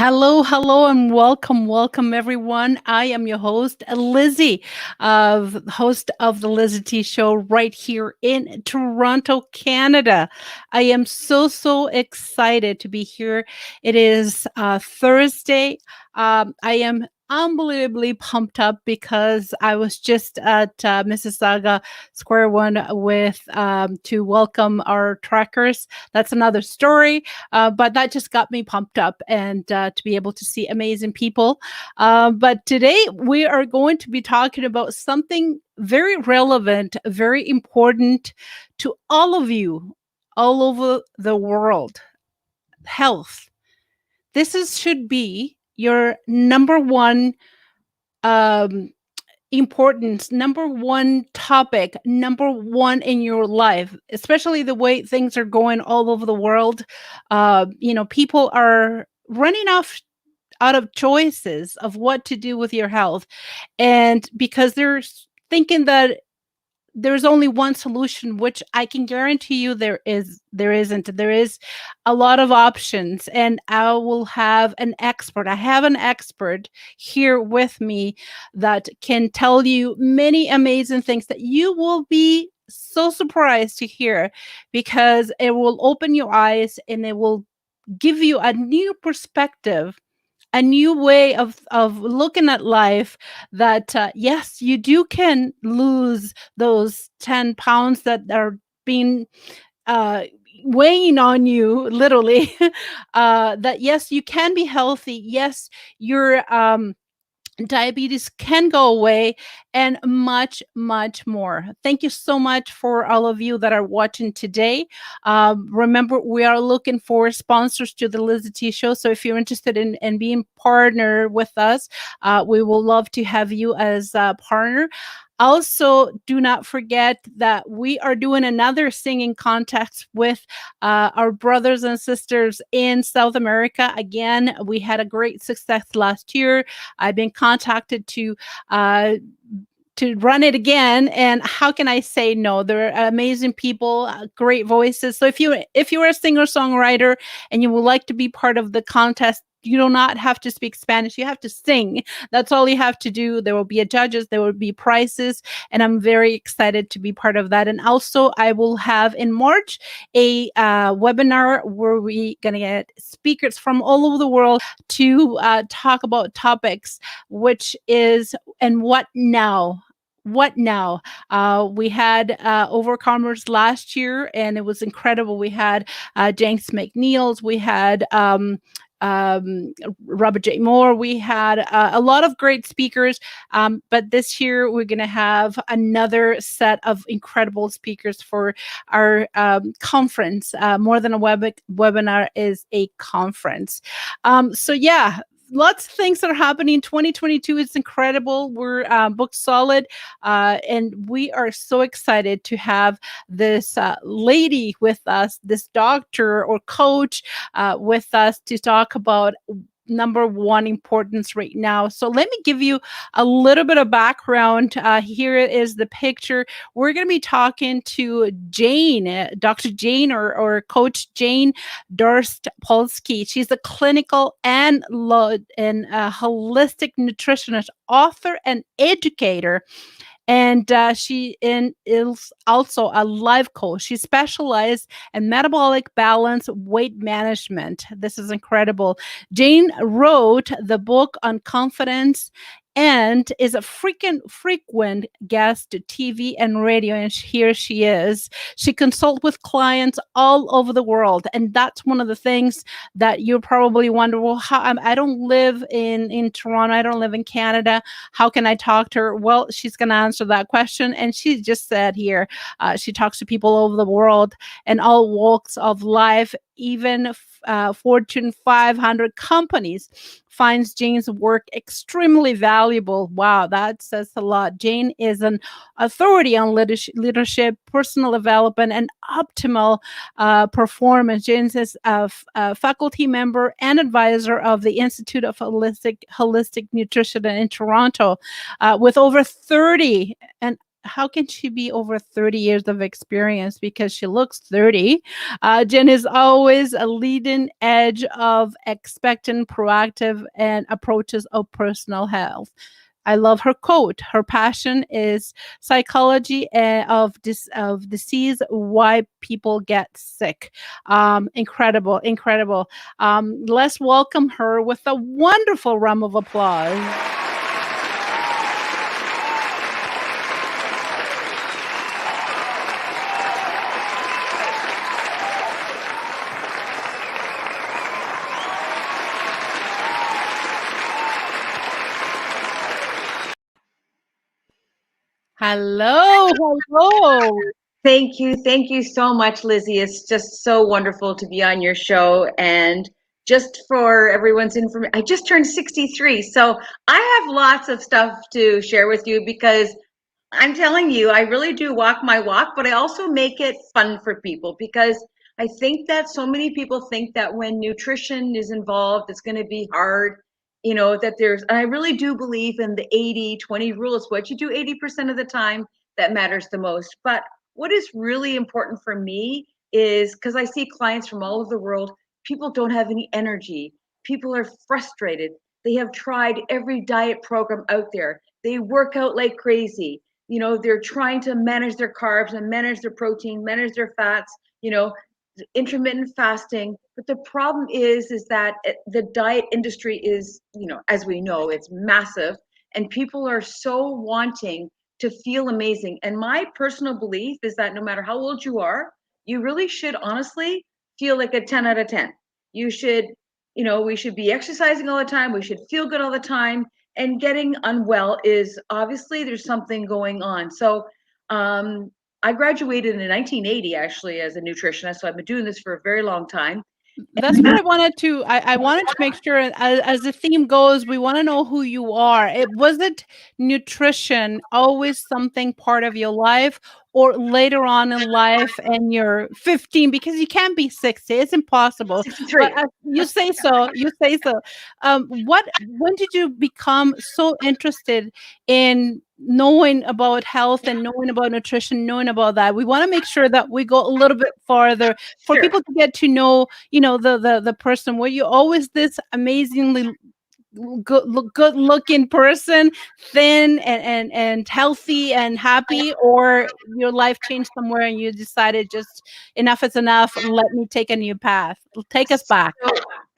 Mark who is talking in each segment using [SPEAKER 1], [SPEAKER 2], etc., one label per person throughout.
[SPEAKER 1] Hello, and welcome, everyone. I am your host, Lizzie, host of the LizyT show right here in Toronto, Canada. I am so excited to be here. It is Thursday. I am unbelievably pumped up because I was just at Mississauga Square One with to welcome our trackers. That's another story. But that just got me pumped up and to be able to see amazing people. But today we are going to be talking about something very relevant, very important to all of you all over the world: health. Should be your number one um, importance, number one topic, number one in your life, especially the way things are going all over the world. People are running out of choices of what to do with your health, and because they're thinking that there's only one solution, which I can guarantee you there isn't. There is a lot of options, and I will have an expert. I have an expert here with me that can tell you many amazing things that you will be so surprised to hear, because it will open your eyes and it will give you a new perspective, a new way of looking at life, that yes, you do can lose those 10 pounds that are being uh weighing on you, literally. That yes, you can be healthy. Yes, your diabetes can go away, and much more. Thank you so much for all of you that are watching today. Remember, we are looking for sponsors to the LizyT show, so if you're interested in being partner with us, we will love to have you as a partner. Also, do not forget that we are doing another singing contest with our brothers and sisters in South America. Again, we had a great success last year. I've been contacted to run it again, and how can I say no? They're amazing people, great voices. So if you're a singer songwriter and you would like to be part of the contest, you do not have to speak Spanish. You have to sing. That's all you have to do. There will be judges, there will be prizes, and I'm very excited to be part of that. And also, I will have in March a webinar where we're gonna get speakers from all over the world to talk about topics, which is, and what now? What now? We had Overcomers last year, and it was incredible. We had James McNeils, we had um, Robert J. Moore, we had a lot of great speakers. But this year, we're going to have another set of incredible speakers for our conference. More than a webinar is a conference. So, yeah, lots of things that are happening. 2022 is incredible. We're booked solid, and we are so excited to have this lady with us, this doctor or coach with us to talk about number one importance right now. So let me give you a little bit of background. Here is the picture. We're going to be talking to Jane, Dr. Jane, or Coach Jane Durst-Pulkys. She's a clinical and holistic nutritionist, author, and educator. And she is also a life coach. She specializes in metabolic balance, weight management. This is incredible. Jane wrote the book on confidence and is a frequent guest to TV and radio. And here she is. She consults with clients all over the world. And that's one of the things that you probably wonder, well, how I don't live in Toronto. I don't live in Canada. How can I talk to her? Well, she's going to answer that question. And she just said here, she talks to people all over the world and all walks of life. Even Fortune 500 companies finds Jane's work extremely valuable. Wow, that says a lot. Jane is an authority on leadership, personal development, and optimal performance. Jane is a faculty member and advisor of the Institute of Holistic Nutrition in Toronto, with over 30 and how can she be over 30 years of experience because she looks 30? Jen is always a leading edge of expectant, proactive, and approaches of personal health. I love her quote. Her passion is psychology of disease, why people get sick. Incredible, incredible. Let's welcome her with a wonderful round of applause. Hello, hello.
[SPEAKER 2] Thank you. Thank you so much, Lizzie. It's just so wonderful to be on your show. And just for everyone's information, I just turned 63. So I have lots of stuff to share with you because I'm telling you, I really do walk my walk, but I also make it fun for people because I think that so many people think that when nutrition is involved, it's going to be hard. That and I really do believe in the 80-20 rule. It's what you do 80% of the time that matters the most. But what is really important for me is because I see clients from all over the world, people don't have any energy. People are frustrated. They have tried every diet program out there. They work out like crazy. They're trying to manage their carbs and manage their protein, manage their fats, intermittent fasting. But the problem is that the diet industry is, as we know, it's massive, and people are so wanting to feel amazing. And my personal belief is that no matter how old you are, you really should honestly feel like a 10 out of 10. You should, we should be exercising all the time. We should feel good all the time. And getting unwell is obviously there's something going on. So I graduated in 1980 actually as a nutritionist. So I've been doing this for a very long time.
[SPEAKER 1] That's what I wanted to. I wanted to make sure, as the theme goes, we want to know who you are. Was it nutrition always something part of your life, or later on in life, and you're 15? Because you can't be 60; it's impossible.
[SPEAKER 2] 63.
[SPEAKER 1] But you say so. You say so. When did you become so interested in knowing about health and knowing about nutrition, knowing about that? We want to make sure that we go a little bit farther for
[SPEAKER 2] Sure.
[SPEAKER 1] people to get to know, the person. Were you always this amazingly good looking person, thin and healthy and happy, or your life changed somewhere and you decided just enough is enough, let me take a new path? Take us back.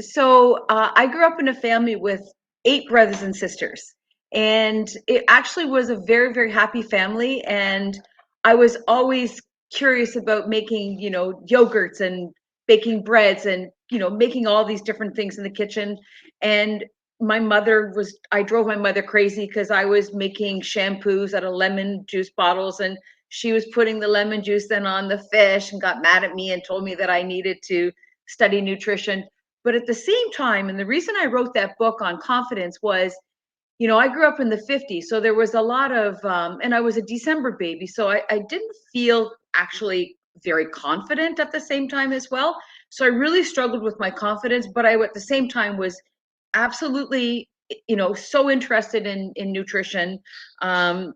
[SPEAKER 2] So I grew up in a family with 8 brothers and sisters, and it actually was a very, very happy family. And I was always curious about making, yogurts and baking breads and, making all these different things in the kitchen. And I drove my mother crazy because I was making shampoos out of lemon juice bottles, and she was putting the lemon juice then on the fish and got mad at me and told me that I needed to study nutrition. But at the same time, and the reason I wrote that book on confidence was, I grew up in the 50s. So there was a lot of, and I was a December baby. So I didn't feel actually very confident at the same time as well. So I really struggled with my confidence, but I, at the same time, was absolutely, so interested in nutrition. And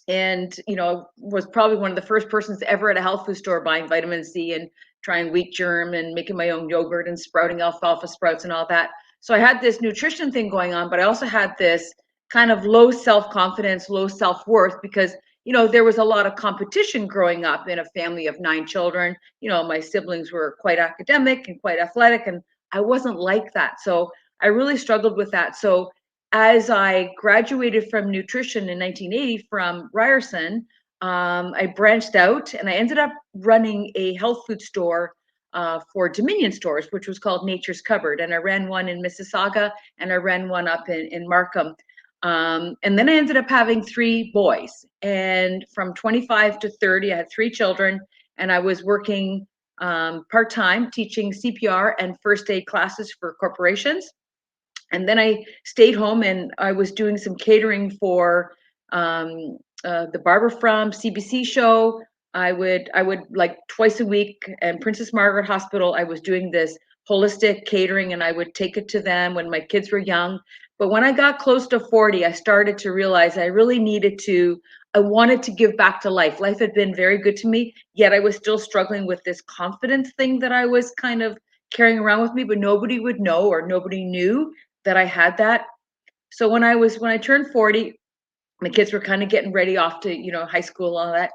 [SPEAKER 2] was probably one of the first persons ever at a health food store buying vitamin C and trying wheat germ and making my own yogurt and sprouting alfalfa sprouts and all that. So I had this nutrition thing going on, but I also had this kind of low self-confidence, low self-worth, because there was a lot of competition growing up in a family of 9 children. My siblings were quite academic and quite athletic, and I wasn't like that. So I really struggled with that. So as I graduated from nutrition in 1980 from Ryerson, I branched out and I ended up running a health food store for Dominion Stores, which was called Nature's Cupboard. And I ran one in Mississauga and I ran one up in Markham. And then I ended up having 3 boys. And from 25 to 30, I had 3 children, and I was working part-time teaching CPR and first aid classes for corporations. And then I stayed home and I was doing some catering for the Barbara from CBC show. I would like twice a week, and Princess Margaret Hospital, I was doing this holistic catering, and I would take it to them when my kids were young. But when I got close to 40, I started to realize I really needed to I wanted to give back to life. Life had been very good to me, yet I was still struggling with this confidence thing that I was kind of carrying around with me, but nobody would know or nobody knew that I had that. So when I turned 40, my kids were kind of getting ready off to, high school and all that.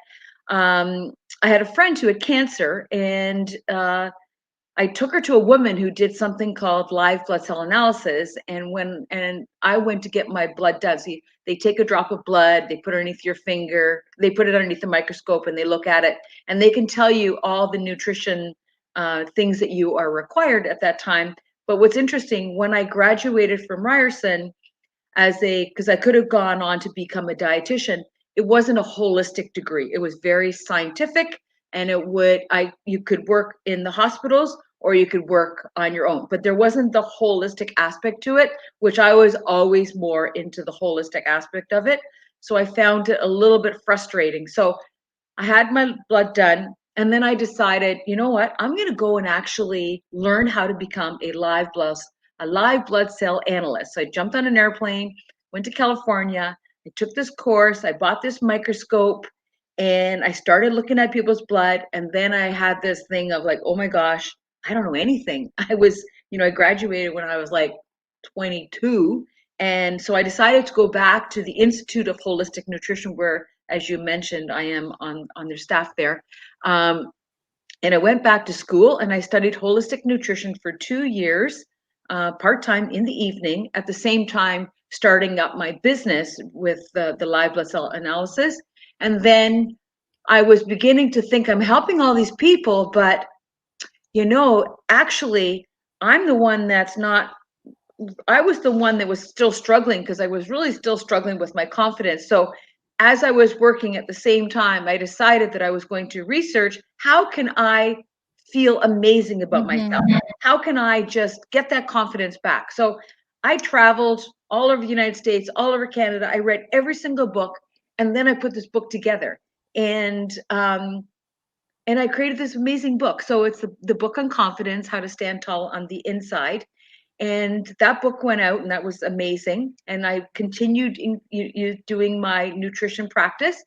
[SPEAKER 2] I had a friend who had cancer, and I took her to a woman who did something called live blood cell analysis. And I went to get my blood done. So they take a drop of blood, they put it underneath your finger, they put it underneath the microscope, and they look at it, and they can tell you all the nutrition things that you are required at that time. But what's interesting, when I graduated from Ryerson, because I could have gone on to become a dietitian, it wasn't a holistic degree. It was very scientific, and you could work in the hospitals or you could work on your own, but there wasn't the holistic aspect to it, which I was always more into the holistic aspect of it. So I found it a little bit frustrating. So I had my blood done, and then I decided, you know what? I'm going to go and actually learn how to become a live blood cell analyst. So I jumped on an airplane, went to California. I took this course. I bought this microscope, and I started looking at people's blood. And then I had this thing of like, oh my gosh, I don't know anything. I graduated when I was like 22. And so I decided to go back to the Institute of Holistic Nutrition, where, as you mentioned, I am on their staff there. And I went back to school and I studied holistic nutrition for 2 years, part-time in the evening, at the same time starting up my business with the live blood cell analysis. And then I was beginning to think, I'm helping all these people, but actually, I'm the one that's not. I was the one that was still struggling, because I was really still struggling with my confidence. So as I was working at the same time, I decided that I was going to research, how can I feel amazing about myself?
[SPEAKER 1] Mhm.
[SPEAKER 2] How can I just get that confidence back? So I traveled all over the United States, all over Canada. I read every single book, and then I put this book together. And I created this amazing book. So it's the book on confidence, how to stand tall on the inside. And that book went out, and that was amazing. And I continued doing my nutrition practice.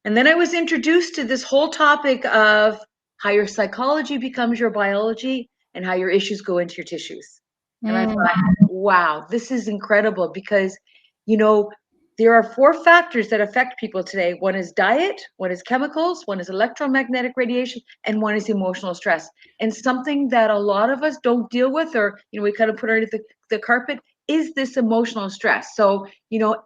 [SPEAKER 2] And then I was introduced to this whole topic of how your psychology becomes your biology and how your issues go into your tissues. And I
[SPEAKER 1] Mm.
[SPEAKER 2] thought, wow, this is incredible, because, you know, there are 4 factors that affect people today. One is diet, one is chemicals, one is electromagnetic radiation, and one is emotional stress. And something that a lot of us don't deal with, or, we kind of put underneath the carpet, is this emotional stress. So,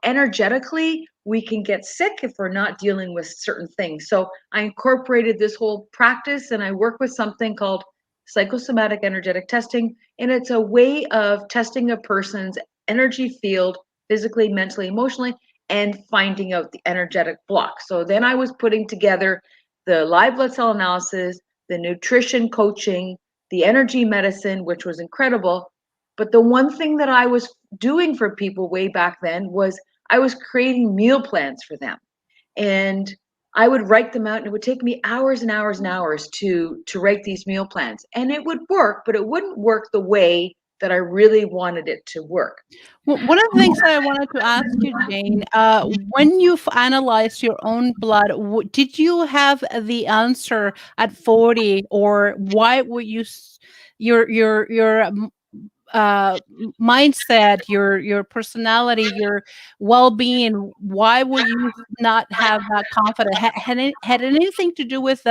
[SPEAKER 2] energetically, we can get sick if we're not dealing with certain things. So I incorporated this whole practice, and I work with something called psychosomatic energetic testing. And it's a way of testing a person's energy field, physically, mentally, emotionally, and finding out the energetic block. So then I was putting together the live blood cell analysis, the nutrition coaching, the energy medicine, which was incredible. But the one thing that I was doing for people way back then was I was creating meal plans for them. And I would write them out, and it would take me hours and hours and hours to write these meal plans. And it would work, but it wouldn't work the way that I really wanted it to work.
[SPEAKER 1] Well, one of the things that I wanted to ask you, Jane, when you've analyzed your own blood, did you have the answer at 40, or why would your mindset, your personality, your well-being, why would you not have that confidence? Had anything to do with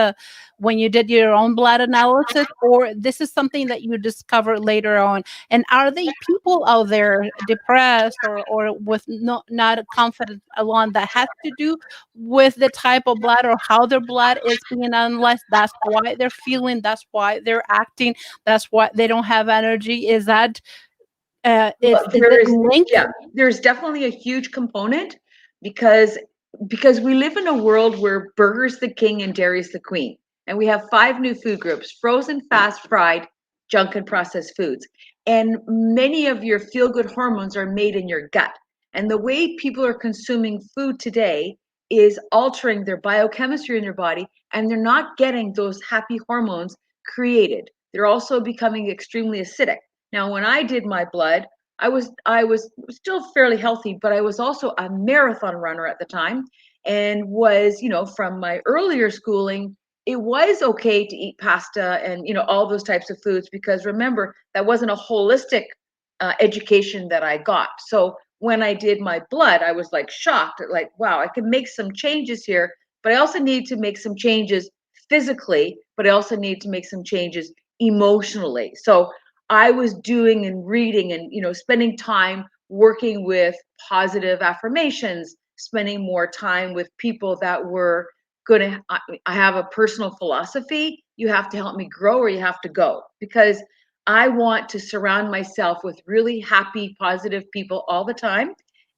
[SPEAKER 1] when you did your own blood analysis, or this is something that you discovered later on? And are they people out there depressed, or with not confident along, that has to do with the type of blood or how their blood is being analyzed? That's why they're feeling, that's why they're acting, that's why they don't have energy. Is that
[SPEAKER 2] Well,
[SPEAKER 1] is it linked?
[SPEAKER 2] there's definitely a huge component, because we live in a world where burger's the king and dairy's the queen. And we have 5 new food groups: frozen, fast, fried, junk, and processed foods. And many of your feel-good hormones are made in your gut. And the way people are consuming food today is altering their biochemistry in their body, and they're not getting those happy hormones created. They're also becoming extremely acidic. Now, when I did my blood, I was still fairly healthy, but I was also a marathon runner at the time. and was, from my earlier schooling, it was okay to eat pasta and, all those types of foods, because remember, that wasn't a holistic education that I got. So when I did my blood, I was like shocked, like, wow, I can make some changes here, but I also need to make some changes physically, but I also need to make some changes emotionally. So I was doing and reading and, spending time working with positive affirmations, spending more time with people that were going to, I have a personal philosophy. You have to help me grow or you have to go, because I want to surround myself with really happy, positive people all the time.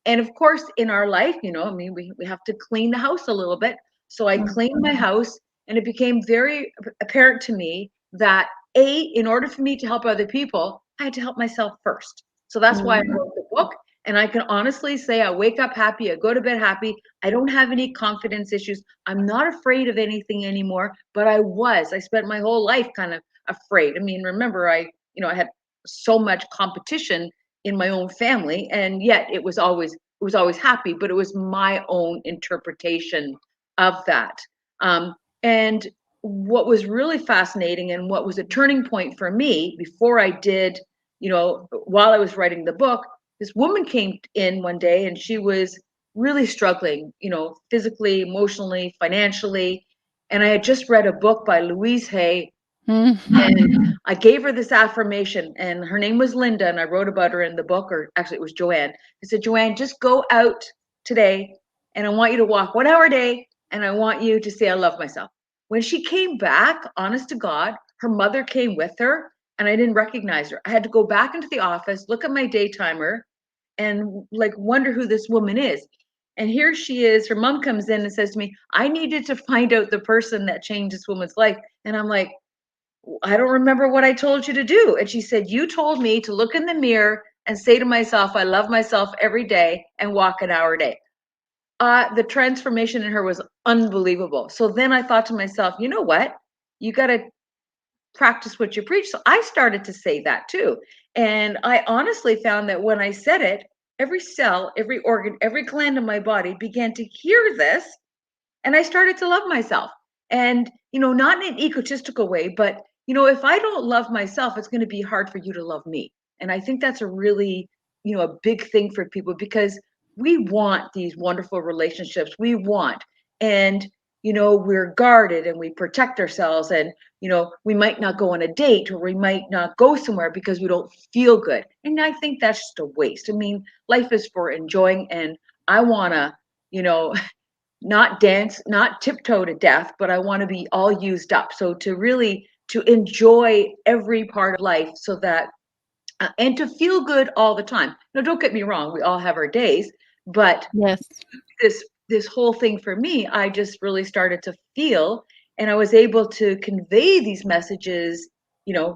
[SPEAKER 2] And of course, in our life, I mean, we have to clean the house a little bit. So I cleaned my house, and it became very apparent to me that in order for me to help other people, I had to help myself first. So that's why I
[SPEAKER 1] Mm.
[SPEAKER 2] wrote the book. And I can honestly say I wake up happy, I go to bed happy. I don't have any confidence issues. I'm not afraid of anything anymore, but I spent my whole life kind of afraid. I mean, remember, I had so much competition in my own family, and yet it was always happy, but it was my own interpretation of that. And what was really fascinating and what was a turning point for me before I did, while I was writing the book, this woman came in one day and she was really struggling, physically, emotionally, financially. And I had just read a book by Louise Hay, and I gave her this affirmation, and her name was Linda, and I wrote about her in the book, or actually it was Joanne. I said, Joanne, just go out today, and I want you to walk 1 hour a day, and I want you to say, I love myself. When she came back, honest to God, her mother came with her, and I didn't recognize her. I had to go back into the office, look at my day timer, and like wonder who this woman is. And here she is. Her mom comes in and says to me, I needed to find out the person that changed this woman's life. And I'm like, I don't remember what I told you to do. And she said, you told me to look in the mirror and say to myself, I love myself every day, and walk 1 hour a day. The transformation in her was unbelievable. So then I thought to myself, you know what? You got to practice what you preach. So I started to say that too. And I honestly found that when I said it, every cell, every organ, every gland in my body began to hear this, and I started to love myself. And, not in an egotistical way, but, if I don't love myself, it's going to be hard for you to love me. And I think that's a really, a big thing for people, because we want these wonderful relationships. And, we're guarded and we protect ourselves. And, we might not go on a date, or we might not go somewhere because we don't feel good. And I think that's just a waste. I mean, life is for enjoying. And I want to, you know, not dance, not tiptoe to death, but I want to be all used up. So to enjoy every part of life, so that and to feel good all the time. Now, don't get me wrong, we all have our days, but
[SPEAKER 1] Yes.
[SPEAKER 2] this whole thing for me, I just really started to feel, and I was able to convey these messages,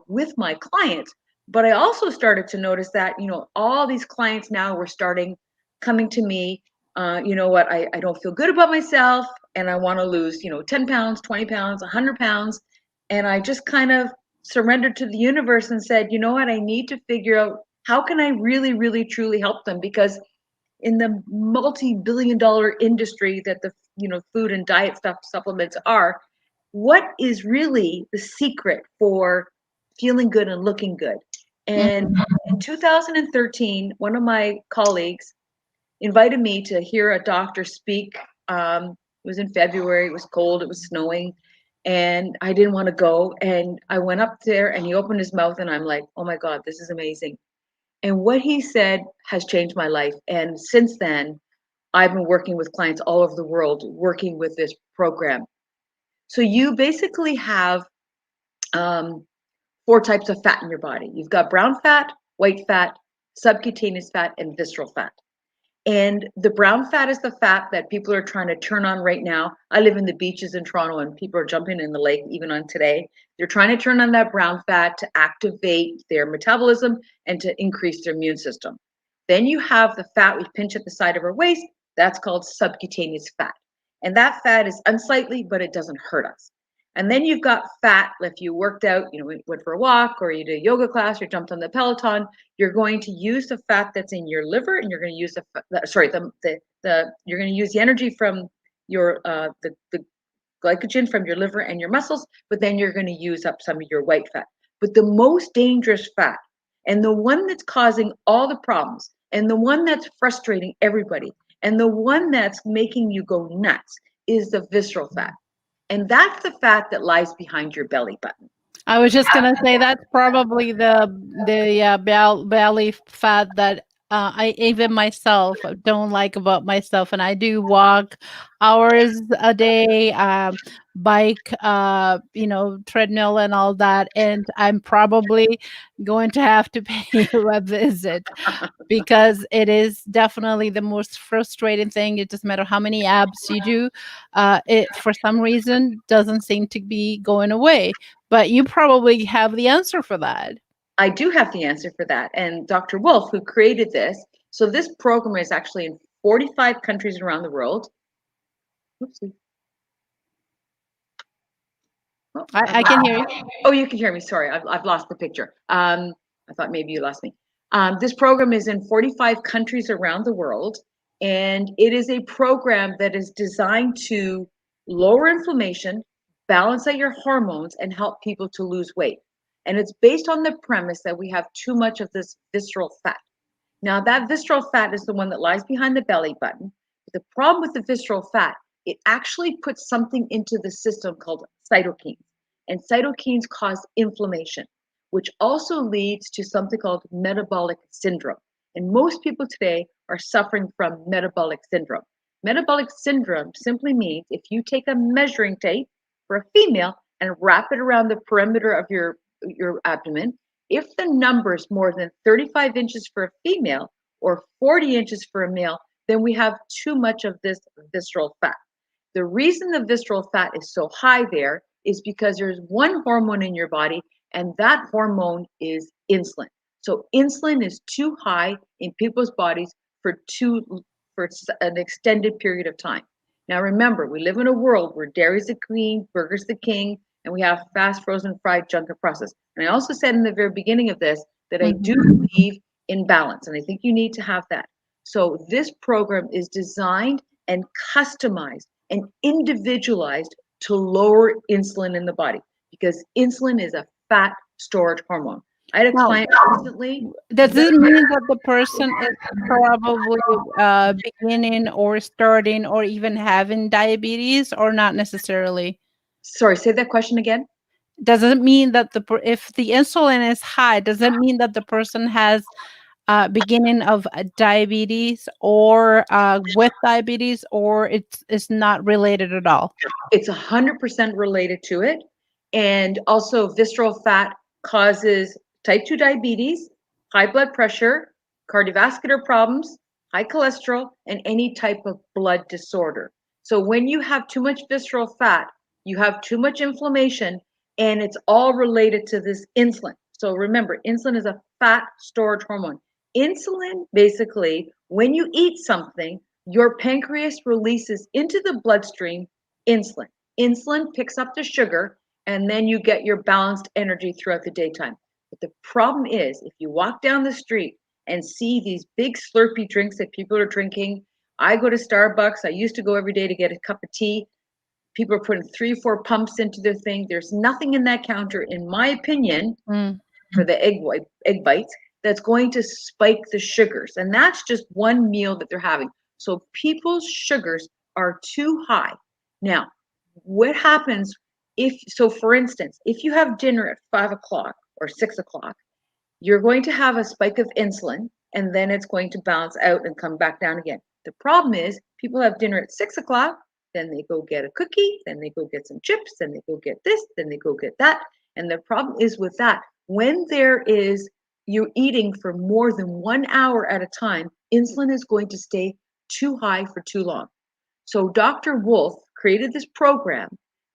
[SPEAKER 2] with my clients. But I also started to notice that, all these clients now were starting coming to me. You know what, I don't feel good about myself, and I want to lose, 10 pounds, 20 pounds, 100 pounds. And I just kind of surrendered to the universe and said, you know what, I need to figure out how can I really, really, truly help them, because in the multi-billion-dollar industry that the food and diet stuff supplements are, what is really the secret for feeling good and looking good? And in 2013, one of my colleagues invited me to hear a doctor speak. It was in February, it was cold, it was snowing, and I didn't want to go. And I went up there and he opened his mouth, and I'm like, oh my God, this is amazing. And what he said has changed my life. And since then, I've been working with clients all over the world, working with this program. So you basically have um, 4 types of fat in your body. You've got brown fat, white fat, subcutaneous fat, and visceral fat. And the brown fat is the fat that people are trying to turn on right now. I live in the beaches in Toronto, and people are jumping in the lake even on today. They're trying to turn on that brown fat to activate their metabolism and to increase their immune system. Then you have the fat we pinch at the side of our waist. That's called subcutaneous fat. And that fat is unsightly, but it doesn't hurt us. And then you've got fat. If you worked out, went for a walk, or you did a yoga class, or jumped on the Peloton, you're going to use the fat that's in your liver, and you're going to use you're going to use the energy from your the glycogen from your liver and your muscles, but then you're going to use up some of your white fat. But the most dangerous fat, and the one that's causing all the problems, and the one that's frustrating everybody, and the one that's making you go nuts, is the visceral fat. And that's the fat that lies behind your belly button.
[SPEAKER 1] I was just gonna say that's probably the belly fat that I even myself don't like about myself, and I do walk hours a day, bike, treadmill and all that, and I'm probably going to have to pay you a visit because it is definitely the most frustrating thing. It doesn't matter how many abs you do, it for some reason doesn't seem to be going away. But you probably have the answer for that.
[SPEAKER 2] I do have the answer for that. And Dr. Wolf, who created this, so this program is actually in 45 countries around the world. Oopsie. Oh,
[SPEAKER 1] I can hear you.
[SPEAKER 2] Oh, you can hear me. Sorry, I've lost the picture. I thought maybe you lost me. This program is in 45 countries around the world, and it is a program that is designed to lower inflammation, balance out your hormones, and help people to lose weight. And it's based on the premise that we have too much of this visceral fat. Now, that visceral fat is the one that lies behind the belly button. But the problem with the visceral fat, it actually puts something into the system called cytokines. And cytokines cause inflammation, which also leads to something called metabolic syndrome. And most people today are suffering from metabolic syndrome. Metabolic syndrome simply means if you take a measuring tape for a female and wrap it around the perimeter of your abdomen, if the number is more than 35 inches for a female or 40 inches for a male, then we have too much of this visceral fat. The reason the visceral fat is so high there is because there's one hormone in your body, and that hormone is insulin. So insulin is too high in people's bodies for an extended period of time. Now remember, we live in a world where dairy's the queen, burger's the king, and we have fast, frozen, fried junk and processed. And I also said in the very beginning of this that I do believe in balance, and I think you need to have that. So this program is designed and customized and individualized to lower insulin in the body because insulin is a fat storage hormone. I had a
[SPEAKER 1] Now,
[SPEAKER 2] client recently.
[SPEAKER 1] does this mean that the person is probably beginning or starting or even having diabetes, or not necessarily?
[SPEAKER 2] Sorry, say that question again.
[SPEAKER 1] Does it mean that if the insulin is high, does it mean that the person has beginning of diabetes or with diabetes, or it's not related at all?
[SPEAKER 2] It's 100% related to it. And also, visceral fat causes type 2 diabetes, high blood pressure, cardiovascular problems, high cholesterol, and any type of blood disorder. So, when you have too much visceral fat, you have too much inflammation, and it's all related to this insulin. So, remember, insulin is a fat storage hormone. Insulin, basically, when you eat something, your pancreas releases into the bloodstream insulin. Insulin picks up the sugar, and then you get your balanced energy throughout the daytime. But the problem is, if you walk down the street and see these big slurpy drinks that people are drinking, I go to Starbucks. I used to go every day to get a cup of tea. People are putting 3, 4 pumps into their thing. There's nothing in that counter, in my opinion, for the egg bites that's going to spike the sugars. And that's just one meal that they're having. So people's sugars are too high. Now, what happens for instance, if you have dinner at 5 o'clock or 6 o'clock, you're going to have a spike of insulin, and then it's going to balance out and come back down again. The problem is people have dinner at 6 o'clock, then they go get a cookie, then they go get some chips, then they go get this, then they go get that. And the problem is with that, when you're eating for more than 1 hour at a time, insulin is going to stay too high for too long. So Dr. Wolf created this program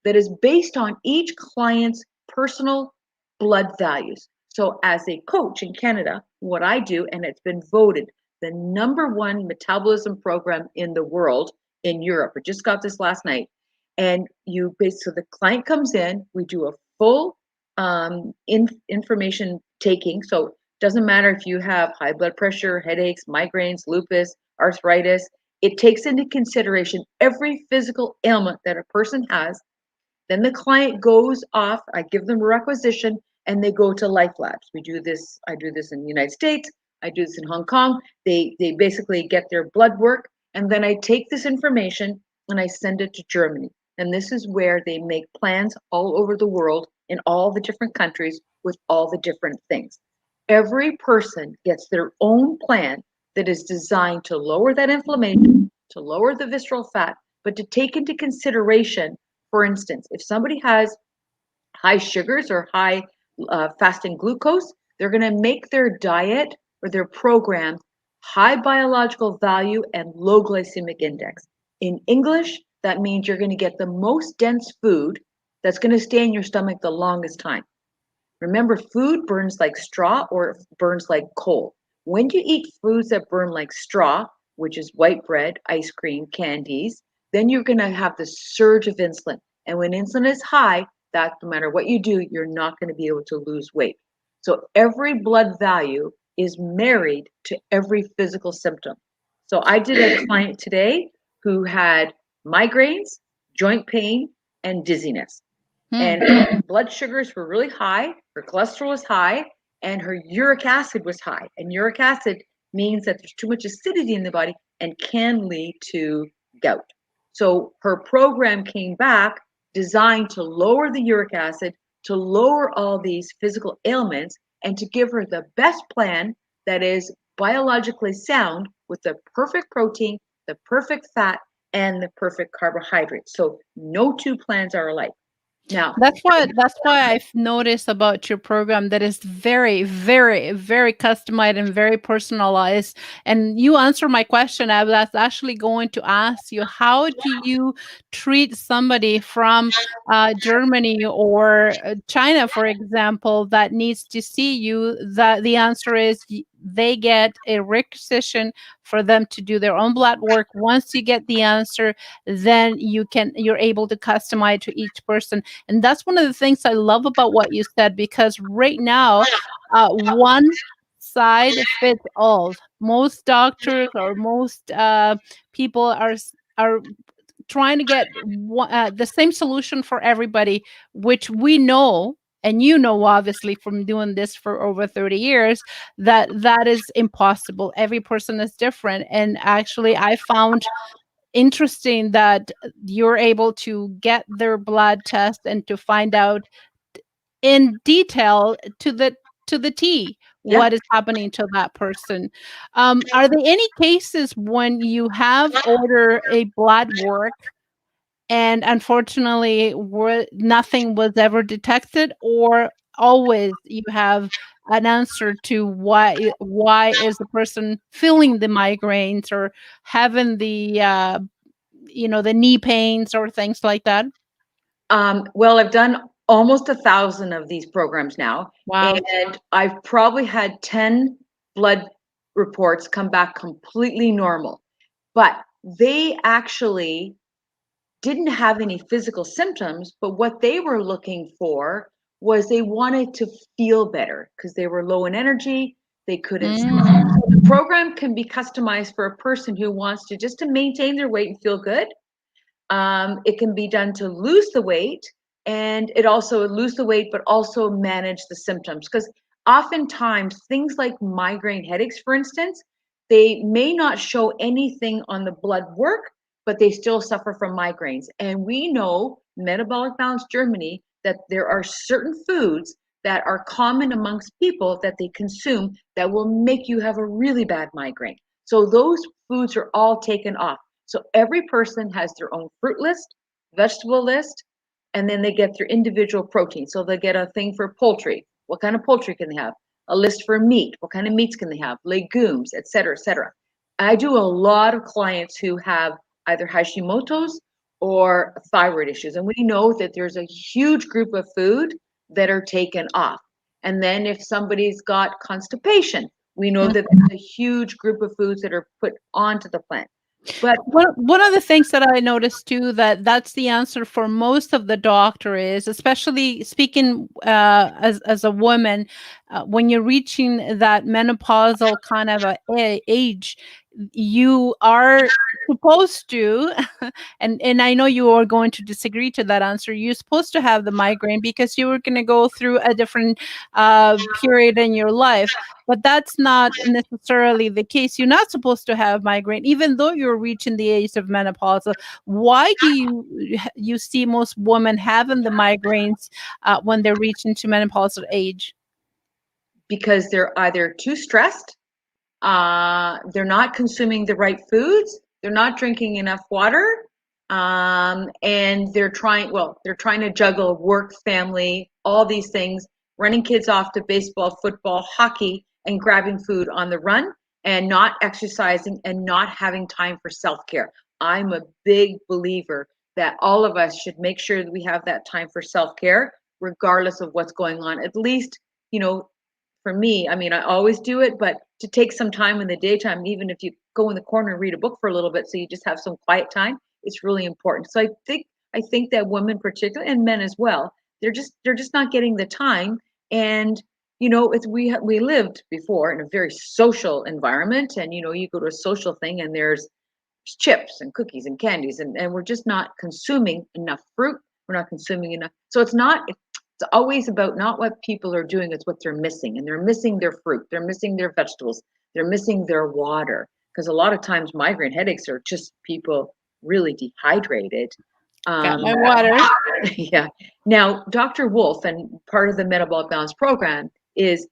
[SPEAKER 2] that is based on each client's personal blood values. So as a coach in Canada, what I do, and it's been voted the #1 metabolism program in the world in Europe. I just got this last night. And so the client comes in, we do a full information taking. So it doesn't matter if you have high blood pressure, headaches, migraines, lupus, arthritis, It takes into consideration every physical ailment that a person has. Then the client goes off, I give them a requisition, and they go to Life Labs. We do this, I do this in the United States, I do this in Hong Kong. They basically get their blood work, and then I take this information and I send it to Germany. And this is where they make plans all over the world in all the different countries with all the different things. Every person gets their own plan that is designed to lower that inflammation, to lower the visceral fat, but to take into consideration, for instance, if somebody has high sugars or high fasting glucose, they're going to make their diet or their program high biological value and low glycemic index. In English, that means you're going to get the most dense food that's going to stay in your stomach the longest time. Remember, food burns like straw or burns like coal. When you eat foods that burn like straw, which is white bread, ice cream, candies, then you're going to have this surge of insulin. And when insulin is high, that no matter what you do, you're not going to be able to lose weight. So every blood value is married to every physical symptom. So I did a client today who had migraines, joint pain, and dizziness. And her blood sugars were really high, her cholesterol was high, and her uric acid was high. And uric acid means that there's too much acidity in the body and can lead to gout. So her program came back designed to lower the uric acid, to lower all these physical ailments, and to give her the best plan that is biologically sound with the perfect protein, the perfect fat, and the perfect carbohydrate. So no two plans are alike. Now,
[SPEAKER 1] That's why I've noticed about your program that is very, very, very customized and very personalized. And you answer my question. I was actually going to ask you, how do you treat somebody from Germany or China, for example, that needs to see you? That the answer is they get a requisition for them to do their own blood work. Once you get the answer, then you're able to customize to each person. And that's one of the things I love about what you said, because right now, one side fits all. Most doctors or most people are trying to get the same solution for everybody, which we know. And you know, obviously, from doing this for over 30 years, that that is impossible. Every person is different. And actually, I found interesting that you're able to get their blood test and to find out in detail to the T
[SPEAKER 2] yeah.
[SPEAKER 1] what is happening to that person. Are there any cases when you have ordered a blood work and unfortunately nothing was ever detected, or always you have an answer to why is the person feeling the migraines or having the the knee pains or things like that?
[SPEAKER 2] Well, I've done almost 1,000 of these programs now,
[SPEAKER 1] Wow.
[SPEAKER 2] and I've probably had 10 blood reports come back completely normal. But they actually didn't have any physical symptoms, but what they were looking for was they wanted to feel better because they were low in energy, they couldn't sleep.
[SPEAKER 1] Mm.
[SPEAKER 2] So the program can be customized for a person who wants to just to maintain their weight and feel good. It can be done to lose the weight, and it also lose the weight, but also manage the symptoms. Because oftentimes things like migraine headaches, for instance, they may not show anything on the blood work, but they still suffer from migraines. And we know, Metabolic Balance Germany, that there are certain foods that are common amongst people that they consume that will make you have a really bad migraine. So those foods are all taken off. So every person has their own fruit list, vegetable list, and then they get their individual protein. So they get a thing for poultry. What kind of poultry can they have? A list for meat. What kind of meats can they have? Legumes, et cetera, et cetera. I do a lot of clients who have either Hashimoto's or thyroid issues. And we know that there's a huge group of food that are taken off. And then if somebody's got constipation, we know that there's a huge group of foods that are put onto the plant. But
[SPEAKER 1] One of the things that I noticed too, that that's the answer for most of the doctor is, especially speaking as a woman, when you're reaching that menopausal kind of age, you are supposed to, and I know you are going to disagree to that answer. You're supposed to have the migraine because you were going to go through a different period in your life, but that's not necessarily the case. You're not supposed to have migraine, even though you're reaching the age of menopause. So why do you see most women having the migraines when they're reaching to menopausal age?
[SPEAKER 2] Because they're either too stressed, they're not consuming the right foods, they're not drinking enough water, and they're trying to juggle work, family, all these things, running kids off to baseball, football, hockey, and grabbing food on the run, and not exercising and not having time for self-care. I'm a big believer that all of us should make sure that we have that time for self-care, regardless of what's going on. At least, you know, for me, I mean, I always do it, but to take some time in the daytime, even if you go in the corner and read a book for a little bit, so you just have some quiet time, it's really important. So I think that women particularly, and men as well, they're just not getting the time. And it's we lived before in a very social environment, and you go to a social thing and there's chips and cookies and candies, and we're just not consuming enough fruit. We're not consuming enough. So it's always about not what people are doing, it's what they're missing. And they're missing their fruit, they're missing their vegetables, they're missing their water. Because a lot of times migraine headaches are just people really dehydrated.
[SPEAKER 1] Got
[SPEAKER 2] um,
[SPEAKER 1] my water.
[SPEAKER 2] yeah. Now, Dr. Wolf, and part of the Metabolic Balance program is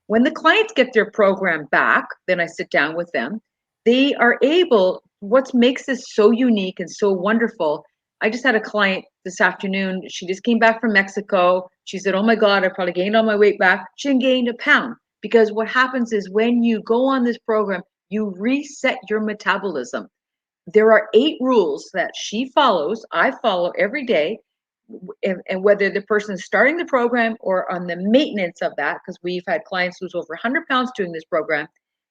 [SPEAKER 2] when the clients get their program back, then I sit down with them. They are able, what makes this so unique and so wonderful. I just had a client this afternoon. She just came back from Mexico. She said, "Oh my God, I probably gained all my weight back." She gained a pound, because what happens is when you go on this program, you reset your metabolism. There are 8 rules that she follows, I follow every day, and whether the person is starting the program or on the maintenance of that, because we've had clients lose over 100 pounds doing this program.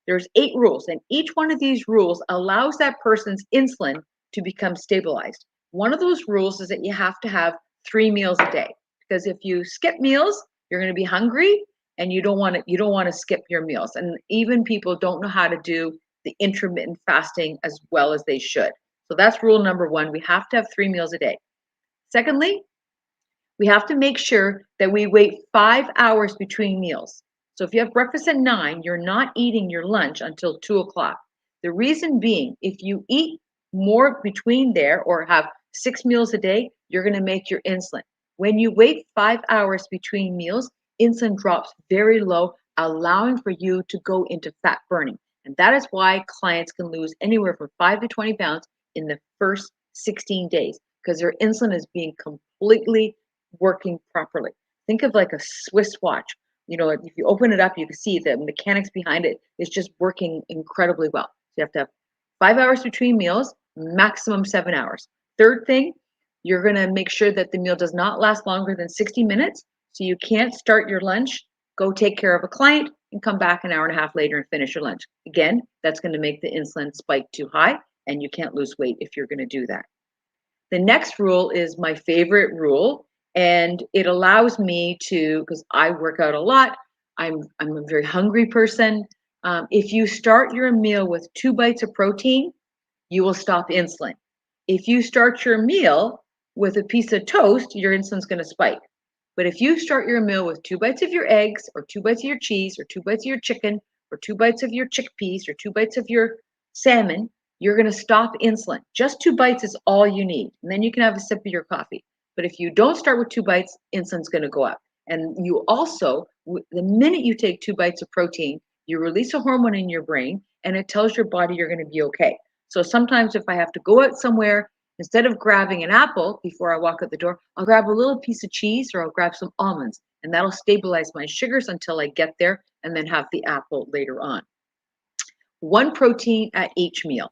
[SPEAKER 2] There's 8 rules, and each one of these rules allows that person's insulin to become stabilized. One of those rules is that you have to have 3 meals a day, because if you skip meals, you're going to be hungry, and you don't want to skip your meals. And even people don't know how to do the intermittent fasting as well as they should. So that's rule number 1. We have to have 3 meals a day. Secondly, we have to make sure that we wait 5 hours between meals. So if you have breakfast at 9, you're not eating your lunch until 2 o'clock. The reason being, if you eat more between there or have 6 meals a day, you're going to make your insulin. When you wait 5 hours between meals, insulin drops very low, allowing for you to go into fat burning. And that is why clients can lose anywhere from 5 to 20 pounds in the first 16 days, because their insulin is being completely working properly. Think of like a Swiss watch. If you open it up, you can see the mechanics behind it is just working incredibly well. So you have to have 5 hours between meals, maximum 7 hours. Third thing, you're going to make sure that the meal does not last longer than 60 minutes. So you can't start your lunch, go take care of a client, and come back an hour and a half later and finish your lunch. Again, that's going to make the insulin spike too high, and you can't lose weight if you're going to do that. The next rule is my favorite rule, and it allows me to, because I work out a lot, I'm a very hungry person. If you start your meal with 2 bites of protein, you will stop insulin. If you start your meal with a piece of toast, your insulin's going to spike. But if you start your meal with 2 bites of your eggs, or 2 bites of your cheese, or 2 bites of your chicken, or 2 bites of your chickpeas, or 2 bites of your salmon, you're going to stop insulin. Just 2 bites is all you need. And then you can have a sip of your coffee. But if you don't start with 2 bites, insulin's going to go up. And you also, the minute you take 2 bites of protein, you release a hormone in your brain, and it tells your body you're going to be okay. So sometimes if I have to go out somewhere, instead of grabbing an apple before I walk out the door, I'll grab a little piece of cheese, or I'll grab some almonds, and that'll stabilize my sugars until I get there, and then have the apple later on. 1 protein at each meal.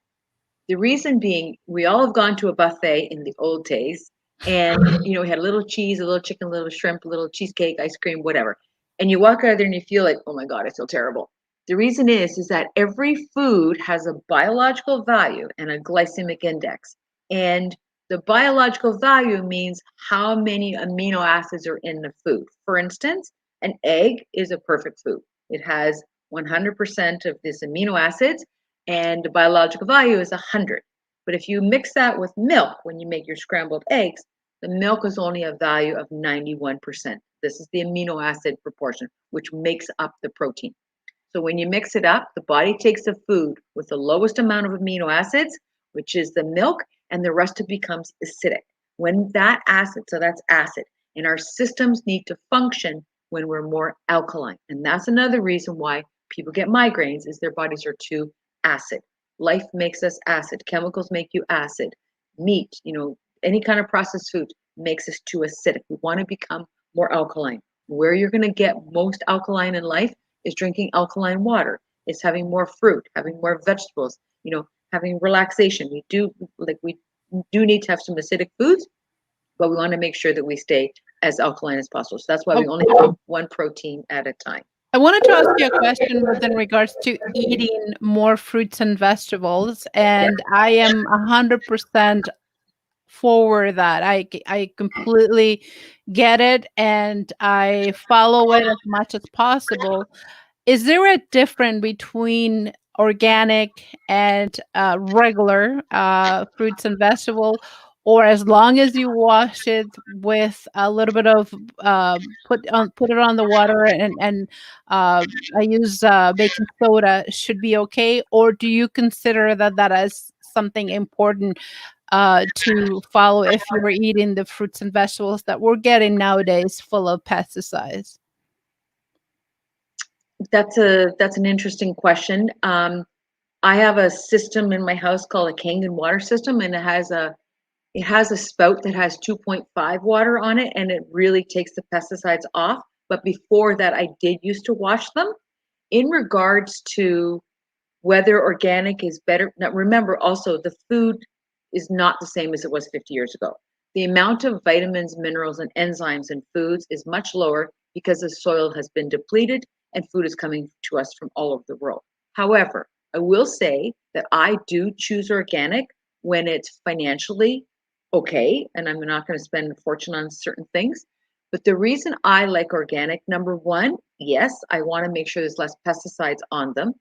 [SPEAKER 2] The reason being, we all have gone to a buffet in the old days, and we had a little cheese, a little chicken, a little shrimp, a little cheesecake, ice cream, whatever. And you walk out of there and you feel like, oh my God, I feel terrible. The reason is that every food has a biological value and a glycemic index. And the biological value means how many amino acids are in the food. For instance, an egg is a perfect food. It has 100% of this amino acids. and the biological value is 100. But if you mix that with milk when you make your scrambled eggs, the milk is only a value of 91%. This is the amino acid proportion, which makes up the protein. So when you mix it up, the body takes the food with the lowest amount of amino acids, which is the milk, and the rest of it becomes acidic. When that acid, so that's acid, and our systems need to function when we're more alkaline. And that's another reason why people get migraines is their bodies are too acid. Life makes us acid. Chemicals make you acid. Meat, any kind of processed food makes us too acidic. We want to become more alkaline. Where you're going to get most alkaline in life is drinking alkaline water. It's having more fruit, having more vegetables, having relaxation. We do need to have some acidic foods, but we want to make sure that we stay as alkaline as possible. So that's why we only have one protein at a time.
[SPEAKER 1] I wanted to ask you a question within regards to eating more fruits and vegetables, and I am 100% for that. I completely get it, and I follow it as much as possible. Is there a difference between organic and regular fruits and vegetable, or as long as you wash it with a little bit of put it on the water and I use baking soda should be okay, or do you consider that as something important to follow if you're eating the fruits and vegetables that we're getting nowadays full of pesticides?
[SPEAKER 2] That's an interesting question. I have a system in my house called a Kangen water system, and it has a spout that has 2.5 water on it, and it really takes the pesticides off. But before that, I did used to wash them. In regards to whether organic is better, now remember also the food is not the same as it was 50 years ago. The amount of vitamins, minerals, and enzymes in foods is much lower because the soil has been depleted and food is coming to us from all over the world. However, I will say that I do choose organic when it's financially okay, and I'm not going to spend a fortune on certain things. But the reason I like organic, number one, yes, I want to make sure there's less pesticides on them.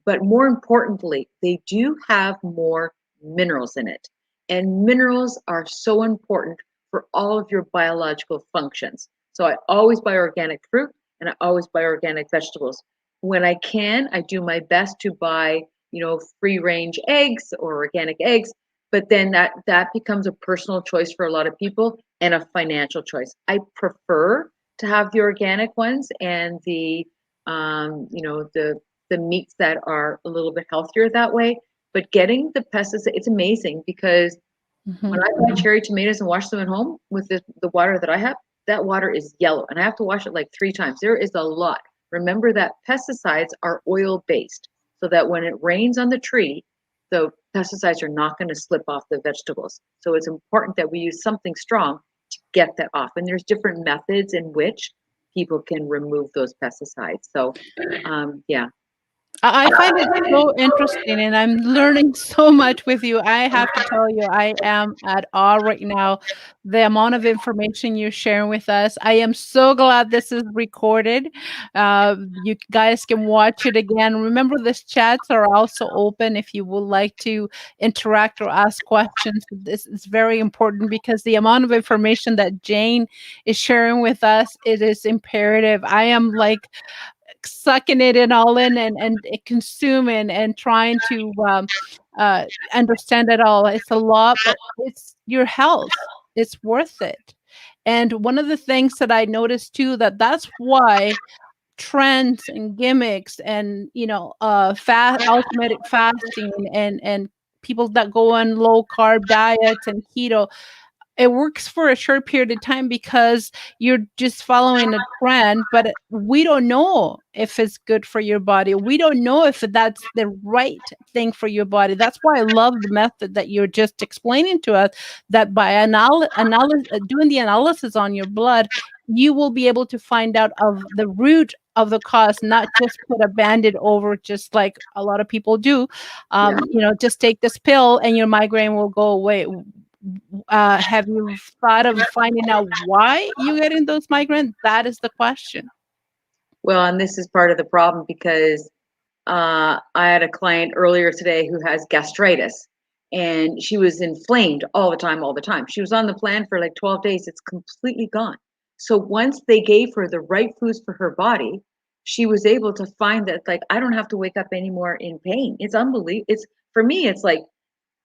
[SPEAKER 2] But more importantly, they do have more minerals in it. And minerals are so important for all of your biological functions. So I always buy organic fruit and I always buy organic vegetables. When I can, I do my best to buy, free range eggs or organic eggs, but then that becomes a personal choice for a lot of people and a financial choice. I prefer to have the organic ones and the meats that are a little bit healthier that way. But getting the pesticides, it's amazing because when I buy cherry tomatoes and wash them at home with the water that I have, that water is yellow and I have to wash it like 3 times. There is a lot. Remember that pesticides are oil based, so that when it rains on the tree, the pesticides are not going to slip off the vegetables. So it's important that we use something strong to get that off. And there's different methods in which people can remove those pesticides. So, yeah.
[SPEAKER 1] I find it so interesting, and I'm learning so much with you. I have to tell you, I am at awe right now. The amount of information you're sharing with us. I am so glad this is recorded. You guys can watch it again. Remember, these chats are also open if you would like to interact or ask questions. This is very important because the amount of information that Jane is sharing with us, it is imperative. I am like sucking it in all in and consuming and trying to understand it all. It's a lot, but it's your health. It's worth it. And one of the things that I noticed too, that's why trends and gimmicks and fast automatic fasting and people that go on low carb diets and keto, it works for a short period of time because you're just following a trend, but we don't know if it's good for your body. We don't know if that's the right thing for your body. That's why I love the method that you're just explaining to us, that by doing the analysis on your blood, you will be able to find out of the root of the cause, not just put a band-aid over, just like a lot of people do.
[SPEAKER 2] Yeah.
[SPEAKER 1] Just take this pill and your migraine will go away. Have you thought of finding out why you're getting those migraines? That is the question.
[SPEAKER 2] Well, and this is part of the problem because I had a client earlier today who has gastritis, and she was inflamed all the time, all the time. She was on the plan for like 12 days. It's completely gone. So once they gave her the right foods for her body, she was able to find that, like, I don't have to wake up anymore in pain. It's unbelievable. It's, for me, it's like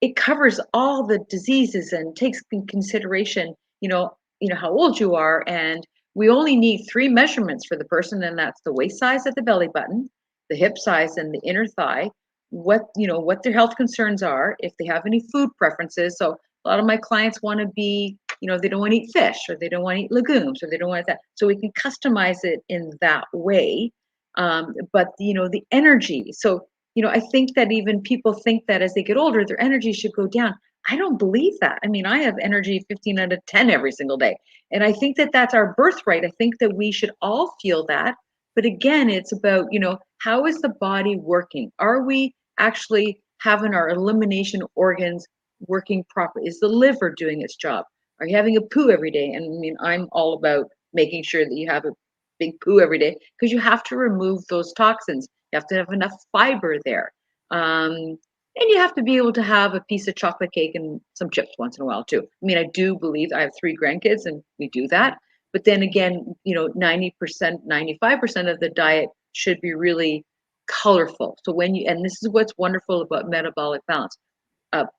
[SPEAKER 2] it covers all the diseases and takes in consideration, how old you are. And we only need three measurements for the person, and that's the waist size at the belly button, the hip size and the inner thigh, what their health concerns are, if they have any food preferences. So a lot of my clients want to be, they don't want to eat fish, or they don't want to eat legumes, or they don't want that. So we can customize it in that way. But the energy. So I think that even people think that as they get older, their energy should go down. I don't believe that. I mean, I have energy 15 out of 10 every single day. And I think that that's our birthright. I think that we should all feel that. But again, it's about, how is the body working? Are we actually having our elimination organs working properly? Is the liver doing its job? Are you having a poo every day? And I mean, I'm all about making sure that you have a big poo every day, because you have to remove those toxins. You have to have enough fiber there. And you have to be able to have a piece of chocolate cake and some chips once in a while too. I mean, I do believe, I have 3 grandkids and we do that. But then again, 90%, 95% of the diet should be really colorful. So and this is what's wonderful about metabolic balance.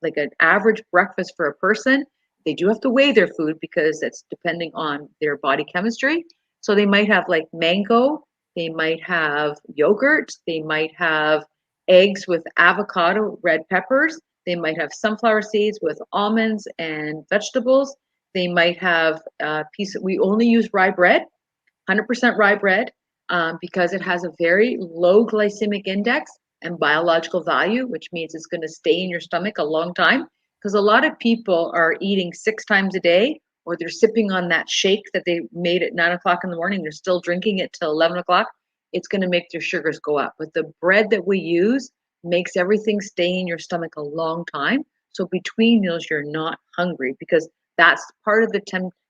[SPEAKER 2] Like an average breakfast for a person, they do have to weigh their food because it's depending on their body chemistry. So they might have like mango, they might have yogurt, they might have eggs with avocado, red peppers, they might have sunflower seeds with almonds and vegetables. They might have a piece we only use rye bread, 100% rye bread, because it has a very low glycemic index and biological value, which means it's going to stay in your stomach a long time. Because a lot of people are eating 6 times a day, or they're sipping on that shake that they made at 9 o'clock in the morning. They're still drinking it till 11 o'clock. It's going to make their sugars go up. But the bread that we use makes everything stay in your stomach a long time. So between meals, you're not hungry, because that's part of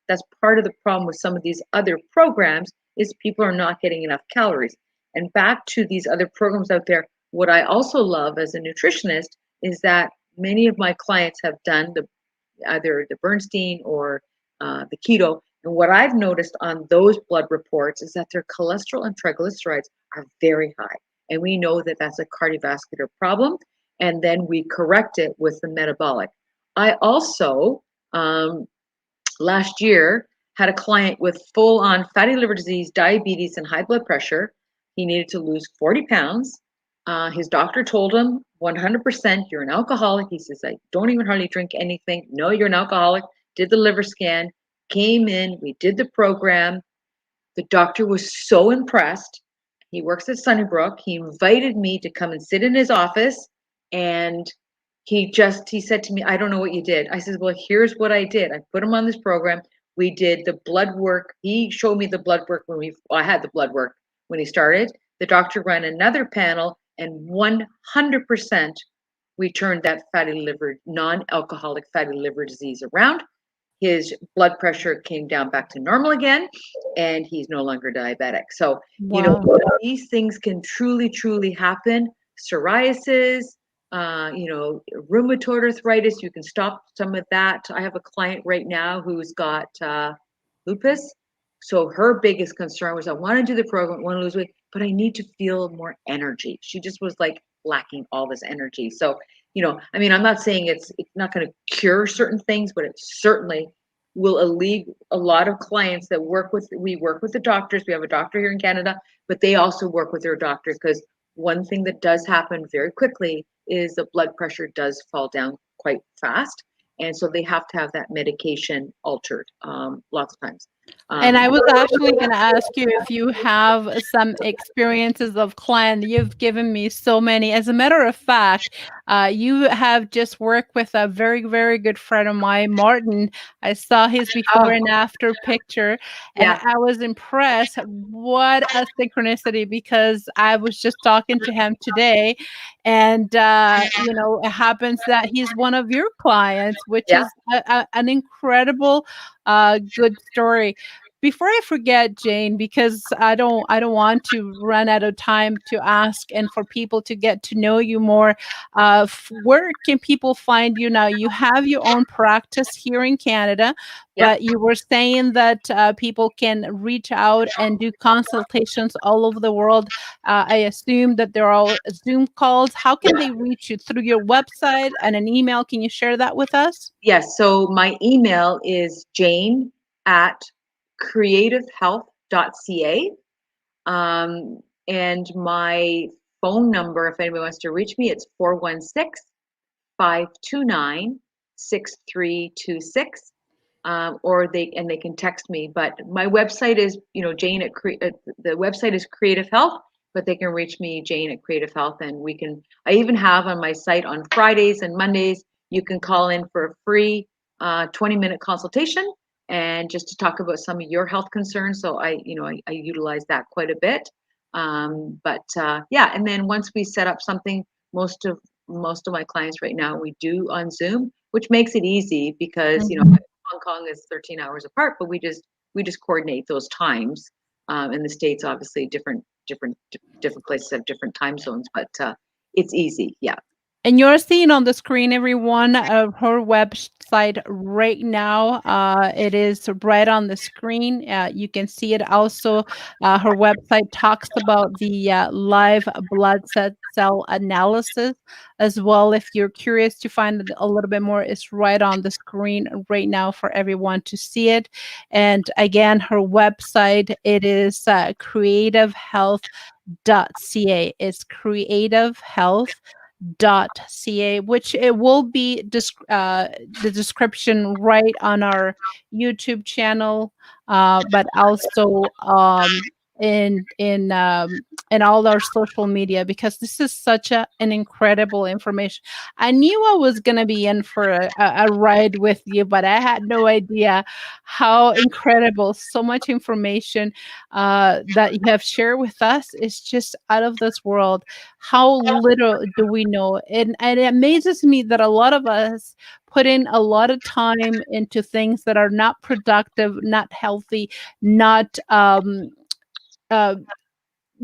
[SPEAKER 2] that's part of the problem with some of these other programs, is people are not getting enough calories. And back to these other programs out there, what I also love as a nutritionist is that many of my clients have done either the Bernstein or the keto. And what I've noticed on those blood reports is that their cholesterol and triglycerides are very high. And we know that that's a cardiovascular problem. And then we correct it with the metabolic. I also, last year, had a client with full on fatty liver disease, diabetes, and high blood pressure. He needed to lose 40 pounds. His doctor told him 100% you're an alcoholic. He says, I don't even hardly drink anything. No, you're an alcoholic. Did the liver scan, came in, we did the program. The doctor was so impressed. He works at Sunnybrook. He invited me to come and sit in his office, and he said to me, I don't know what you did. I said, well, here's what I did. I put him on this program. We did the blood work. He showed me the blood work I had the blood work when he started. The doctor ran another panel, and 100% we turned that non-alcoholic fatty liver disease around. His blood pressure came down back to normal again, and he's no longer diabetic. So,
[SPEAKER 1] Wow.
[SPEAKER 2] these things can truly, truly happen. Psoriasis, rheumatoid arthritis, you can stop some of that. I have a client right now who's got lupus. So her biggest concern was, I want to do the program, I want to lose weight, but I need to feel more energy. She just was like lacking all this energy. So, I mean, I'm not saying it's not going to cure certain things, but it certainly will alleviate a lot of clients that we work with the doctors. We have a doctor here in Canada, but they also work with their doctor, because one thing that does happen very quickly is the blood pressure does fall down quite fast. And so they have to have that medication altered lots of times.
[SPEAKER 1] And I was actually going to ask you if you have some experiences of client. You've given me so many. As a matter of fact, you have just worked with a very, very good friend of mine, Martin. I saw his before and after picture, and
[SPEAKER 2] Yeah.
[SPEAKER 1] I was impressed. What a synchronicity, because I was just talking to him today, and it happens that he's one of your clients, which
[SPEAKER 2] Yeah.
[SPEAKER 1] is an incredible good story. before I forget, Jane, because I don't want to run out of time to ask and for people to get to know you more. Where can people find you now? You have your own practice here in Canada,
[SPEAKER 2] Yep.
[SPEAKER 1] but you were saying that people can reach out and do consultations all over the world. I assume that there are Zoom calls. How can they reach you? Through your website and an email? Can you share that with us?
[SPEAKER 2] Yes. So my email is jane@creativehealth.ca. And my phone number, if anybody wants to reach me, it's 416-529-6326. Or they can text me. But my website is, Jane the website is Creative Health, but they can reach me, Jane at Creative Health, and I even have on my site on Fridays and Mondays, you can call in for a free 20-minute consultation and just to talk about some of your health concerns. So I utilize that quite a bit. Yeah, and then once we set up something, most of my clients right now we do on Zoom, which makes it easy because
[SPEAKER 1] Mhm.
[SPEAKER 2] Hong Kong is 13 hours apart, but we just coordinate those times. In the States, obviously, different places have different time zones, but it's easy. Yeah.
[SPEAKER 1] And you're seeing on the screen, everyone, her website right now. It is right on the screen. You can see it also. Her website talks about the live blood cell analysis as well. If you're curious to find it a little bit more, it's right on the screen right now for everyone to see it. And again, her website, it is creativehealth.ca. It's creative health ca, which it will be the description right on our YouTube channel, but also in all our social media, because this is such an incredible information. I knew I was gonna be in for a ride with you, but I had no idea how incredible. So much information that you have shared with us is just out of this world. How little do we know? And it amazes me that a lot of us put in a lot of time into things that are not productive, not healthy, not uh,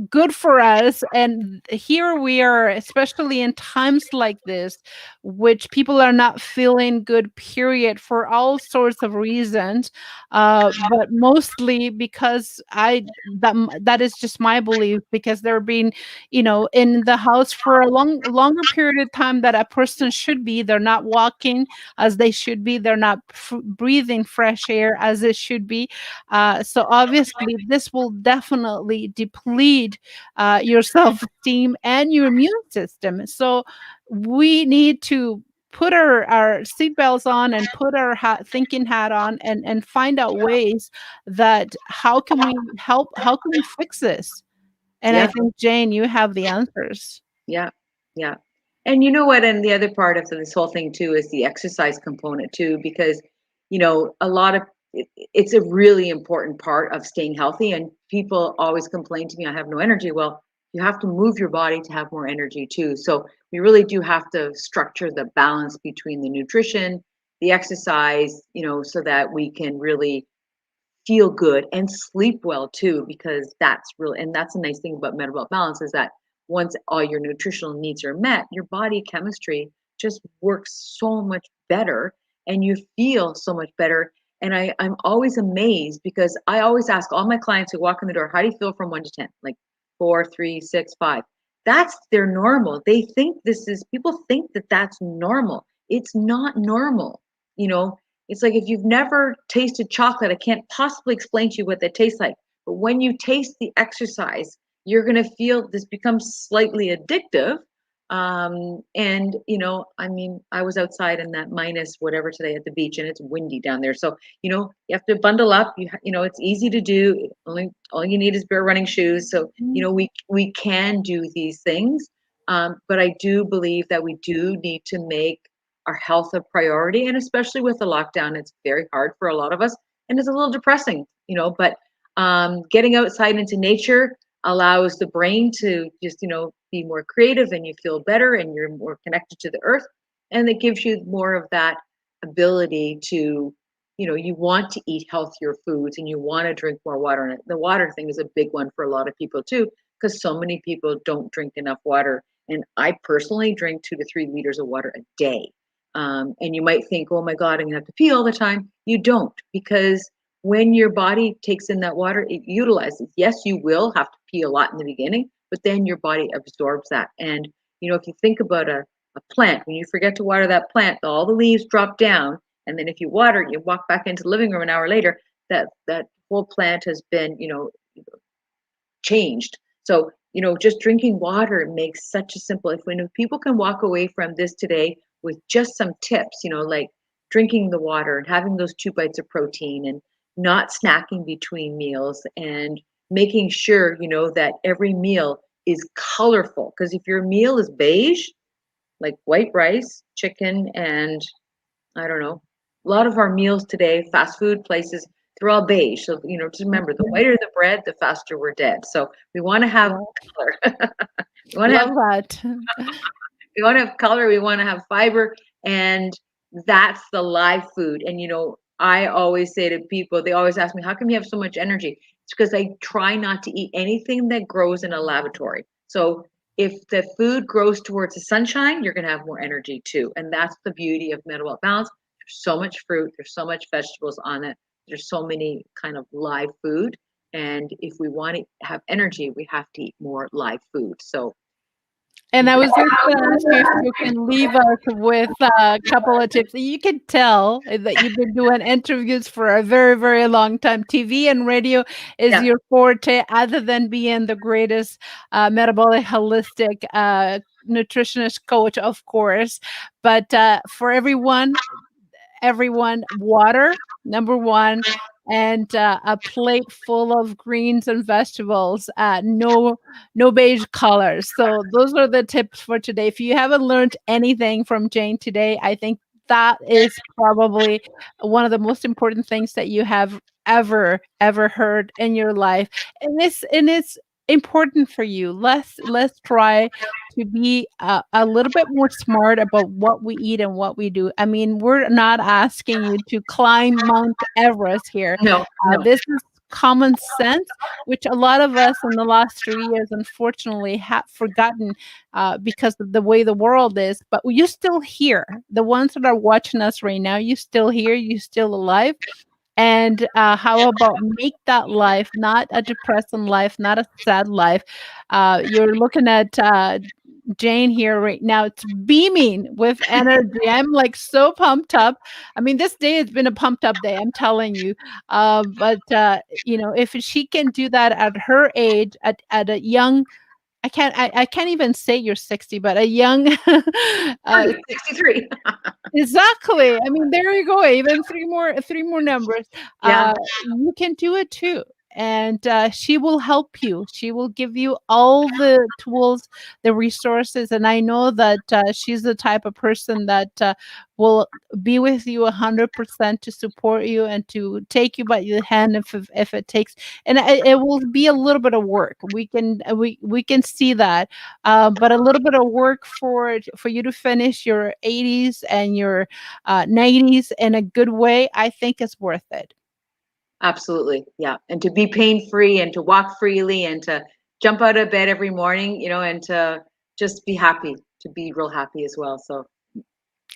[SPEAKER 1] good for us. And here we are, especially in times like this, which people are not feeling good, period, for all sorts of reasons. But mostly because that is just my belief, because they're being, in the house for a longer period of time that a person should be. They're not walking as they should be. They're not breathing fresh air as it should be. So obviously, this will definitely deplete your self-esteem and your immune system. So we need to put our seatbelts on and put our thinking hat on, and find out ways that how can we help? How can we fix this? And I
[SPEAKER 2] Yeah.
[SPEAKER 1] think, Jane, you have the answers.
[SPEAKER 2] Yeah, yeah. And you know what? And the other part of this whole thing too is the exercise component too, because a lot of it's a really important part of staying healthy. And people always complain to me, I have no energy. Well, you have to move your body to have more energy too. So we really do have to structure the balance between the nutrition, the exercise, so that we can really feel good and sleep well too, because that's a nice thing about metabolic balance is that once all your nutritional needs are met, your body chemistry just works so much better and you feel so much better. And I'm always amazed because I always ask all my clients who walk in the door, how do you feel from 1 to 10? Like 4, 3, 6, 5. That's their normal. People think that that's normal. It's not normal. You know, it's like if you've never tasted chocolate, I can't possibly explain to you what that tastes like. But when you taste the exercise, you're going to feel this becomes slightly addictive. I mean, I was outside in that minus whatever today at the beach, and it's windy down there. So, you have to bundle up. It's easy to do. All you need is bare running shoes. So,
[SPEAKER 1] Mhm.
[SPEAKER 2] we can do these things. But I do believe that we do need to make our health a priority, and especially with the lockdown, it's very hard for a lot of us, and it's a little depressing, but getting outside into nature allows the brain to just be more creative, and you feel better and you're more connected to the earth, and it gives you more of that ability to you want to eat healthier foods and you want to drink more water. And the water thing is a big one for a lot of people too, because so many people don't drink enough water. And I personally drink 2 to 3 liters of water a day. And you might think, oh my God, I'm gonna have to pee all the time. You don't, because when your body takes in that water, it utilizes. Yes, you will have to pee a lot in the beginning, but then your body absorbs that. And if you think about a plant, when you forget to water that plant, all the leaves drop down, and then if you water it, you walk back into the living room an hour later, that whole plant has been, changed. So, just drinking water makes such a simple, if people can walk away from this today with just some tips, like drinking the water and having those 2 bites of protein and not snacking between meals and making sure, that every meal is colorful. Because if your meal is beige, like white rice, chicken, and I don't know, a lot of our meals today, fast food places, they're all beige. So, just remember, the whiter the bread, the faster we're dead. So we want to have
[SPEAKER 1] Wow.
[SPEAKER 2] color. we want to have
[SPEAKER 1] Love that.
[SPEAKER 2] we want to have color, we want to have fiber, and that's the live food. And I always say to people, they always ask me, how come you have so much energy? It's because I try not to eat anything that grows in a laboratory. So if the food grows towards the sunshine, you're going to have more energy too. And that's the beauty of metabolic balance. There's so much fruit, there's so much vegetables on it, there's so many kind of live food. And if we want to have energy, we have to eat more live food. So
[SPEAKER 1] And I was just going to ask you if you can leave us with a couple of tips. You can tell that you've been doing interviews for a very, very long time. TV and radio is
[SPEAKER 2] yeah,
[SPEAKER 1] your forte, other than being the greatest metabolic holistic nutritionist coach, of course. But for everyone, water, number one, and a plate full of greens and vegetables. No beige colors. So those are the tips for today. If you haven't learned anything from Jane today, I think that is probably one of the most important things that you have ever heard in your life. And it's important for you. Let's try to be a little bit more smart about what we eat and what we do. I mean, we're not asking you to climb Mount Everest here.
[SPEAKER 2] no, no,
[SPEAKER 1] This is common sense, which a lot of us in the last 3 years, unfortunately, have forgotten because of the way the world is. But you still here. The ones that are watching us right now, you still here. You still alive. And how about make that life not a depressing life, not a sad life? You're looking at Jane here right now. It's beaming with energy. I'm like so pumped up. I mean, this day has been a pumped up day. I'm telling you. But if she can do that at her age, at a young, I can't even say you're 60, but a young, uh,
[SPEAKER 2] 63.
[SPEAKER 1] exactly. I mean, there you go. Even three more numbers.
[SPEAKER 2] Yeah,
[SPEAKER 1] You can do it too. And she will help you. She will give you all the tools, the resources. And I know that she's the type of person that will be with you 100% to support you and to take you by the hand if it takes. And it will be a little bit of work. We can see that, but a little bit of work for you to finish your 80s and your 90s in a good way, I think is worth it.
[SPEAKER 2] absolutely. Yeah. And to be pain free and to walk freely and to jump out of bed every morning, and to just be happy, to be real happy as well. So,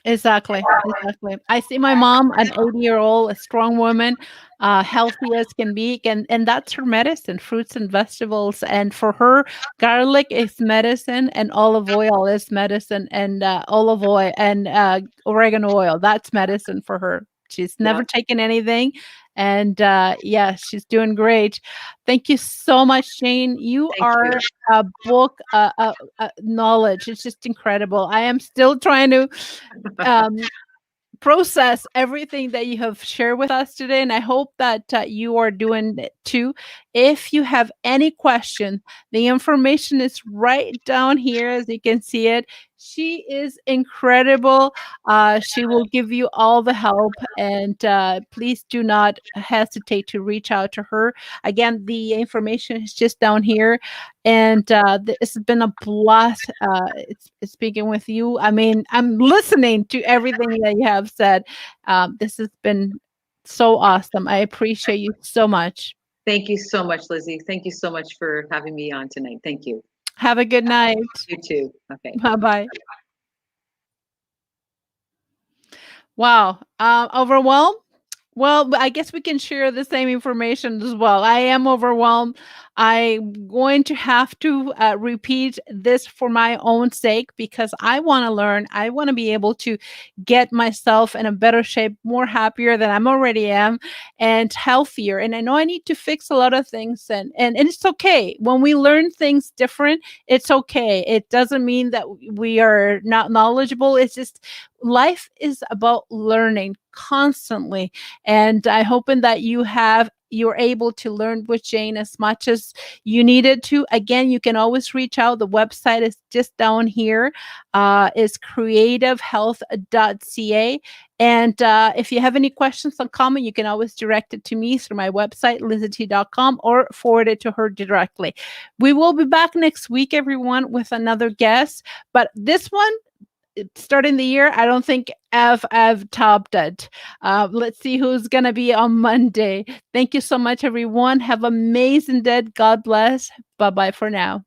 [SPEAKER 1] Exactly, exactly. I see my mom, an 80-year-old, a strong woman, healthy as can be, and that's her medicine, fruits and vegetables. And for her, garlic is medicine, and olive oil is medicine, and olive oil and oregano oil, that's medicine for her. She's
[SPEAKER 2] yeah,
[SPEAKER 1] never taken anything, and yeah, she's doing great. Thank you so much, Jane. You
[SPEAKER 2] thank you.
[SPEAKER 1] are a book, knowledge. It's just incredible. I am still trying to um, process everything that you have shared with us today, and I hope that you are doing it too. If you have any question, the information is right down here, as you can see it. She is incredible. She will give you all the help, and please do not hesitate to reach out to her. Again, the information is just down here, and this has been a blast it's speaking with you. I mean, I'm listening to everything that you have said. This has been So awesome. I appreciate you so much.
[SPEAKER 2] Thank you so much, Lizzie. Thank you so much for having me on tonight. Thank you.
[SPEAKER 1] Have a good night.
[SPEAKER 2] You too. Okay.
[SPEAKER 1] Bye bye. Wow. Overwhelmed? Well, I guess we can share the same information as well. I am overwhelmed. I'm going to have to repeat this for my own sake because I want to learn. I want to be able to get myself in a better shape, more happier than I'm already am, and healthier. And I know I need to fix a lot of things, and it's okay when we learn things different. It's okay. It doesn't mean that we are not knowledgeable. It's just life is about learning constantly, and I hoping that you're able to learn with Jane as much as you needed to. Again, you can always reach out. The website is just down here. Is creativehealth.ca. And if you have any questions or comment, you can always direct it to me through my website, LizyT.com, or forward it to her directly. We will be back next week, everyone, with another guest. But this one, starting the year, I don't think I've topped it. Let's see who's gonna be on Monday. Thank you so much, everyone. Have an amazing day. God bless. Bye bye for now.